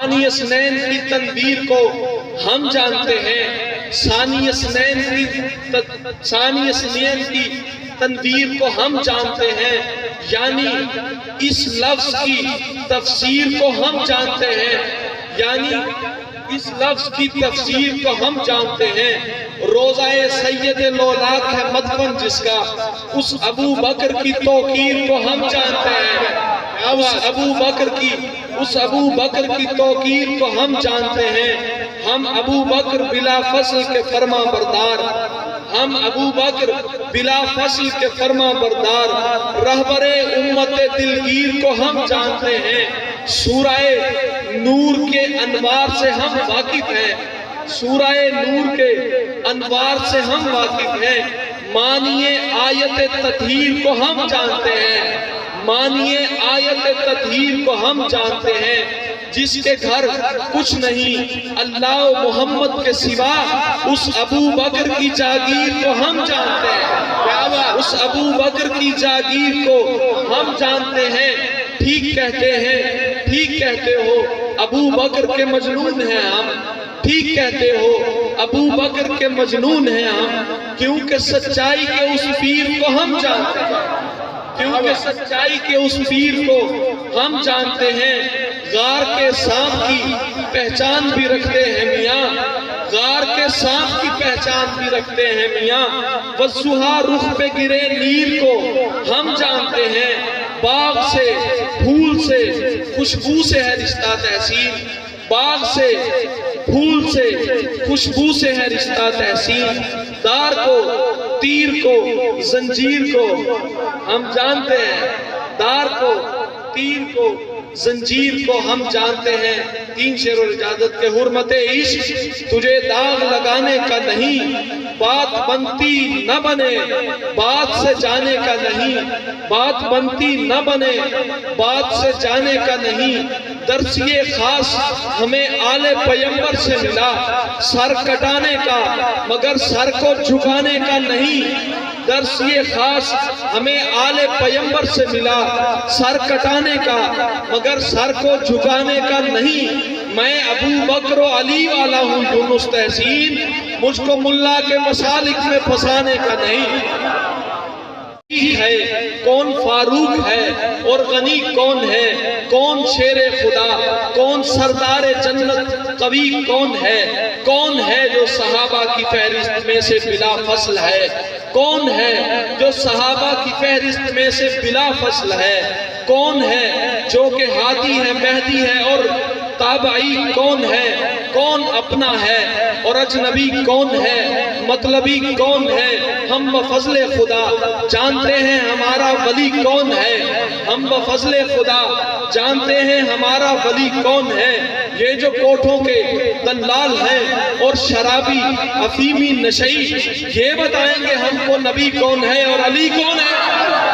ثانی اثنین کی تنویر کو ہم جانتے ہیں، ثانی اثنین کی تنویر کو ہم جانتے ہیں، یعنی اس لفظ کی تفسیر کو ہم جانتے ہیں، یعنی اس لفظ کی تفسیر کو ہم جانتے ہیں۔ روضہ سید لولاک ہے مدفن جس کا، اس ابو بکر کی توقیر کو ہم جانتے ہیں، اس ابو بکر کی توقیر کو ہم جانتے ہیں۔ ہم ابو بکر بلا فصل کے فرما بردار، ہم ابو بکر بلا فصل کے فرما بردار، رہبر امت دلگیر کو ہم جانتے ہیں۔ سورہ نور کے انوار سے ہم واقف ہیں، سورہ نور کے انوار سے ہم واقف ہیں۔ معنی آیت تطہیر کو ہم جانتے ہیں، معنی آیت تطہیر کو ہم جانتے ہیں۔ جس کے گھر کچھ نہیں اللہ و محمد کے سوا، اس ابو بکر کی جاگیر کو ہم جانتے ہیں، اس ابو بکر کی جاگیر کو ہم جانتے ہیں۔ ٹھیک کہتے ہیں، ٹھیک کہتے ہو، ابو بکر کے مجنون ہیں ہم، ٹھیک کہتے ہو، ابو بکر کے مجنون ہیں ہم، کیونکہ سچائی کے اس پیر کو ہم جانتے ہیں، کیونکہ سچائی کے اس پیر کو ہم جانتے ہیں۔ غار کے سانپ کی پہچان بھی رکھتے ہیں میاں، غار کے سانپ کی پہچان بھی رکھتے ہیں میاں۔ والضحیٰ رخ پہ گرے نیر کو ہم جانتے ہیں، باغ سے پھول سے خوشبو سے ہے رشتہ تحسین، باغ سے پھول سے خوشبو سے ہے رشتہ تحسین۔ دار کو تیر کو زنجیر کو ہم جانتے ہیں، دار کو تیر کو زنجیر کو ہم جانتے ہیں۔ تین شعر اور اجازت کے حرمت عشق تجھے داغ لگانے کا نہیں، بات بنتی نہ بنے بات سے جانے کا نہیں، بات بنتی نہ بنے بات سے جانے کا نہیں۔ درسیے خاص ہمیں آل پیمبر سے ملا، سر کٹانے کا مگر سر کو جھکانے کا نہیں۔ درسیے خاص ہمیں آل پیمبر سے ملا، سر کٹانے کا مگر سر کو جھکانے کا نہیں۔ میں ابو بکر و علی والا ہوں یونس تحسین، مجھ کو ملا کے مسالک میں پھنسانے کا نہیں۔ ہے کون فاروق ہے اور غنی کون ہے، کون شیر خدا، کون سردار جنت قوی کون ہے جو صحابہ کی فہرست میں سے بلا فصل ہے، کون ہے جو صحابہ کی فہرست میں سے بلا فصل ہے، کون ہے جو کہ ہادی ہے مہدی ہے اور تابعی کون ہے، کون اپنا ہے اور اجنبی کون ہے، مطلبی کون ہے۔ ہم بفضل خدا جانتے ہیں ہمارا ولی کون ہے، ہم بفضل خدا جانتے ہیں ہمارا ولی کون ہے۔ یہ جو کوٹھوں کے دلال ہیں اور شرابی افیمی نشئی، یہ بتائیں گے ہم کو نبی کون ہے اور علی کون ہے۔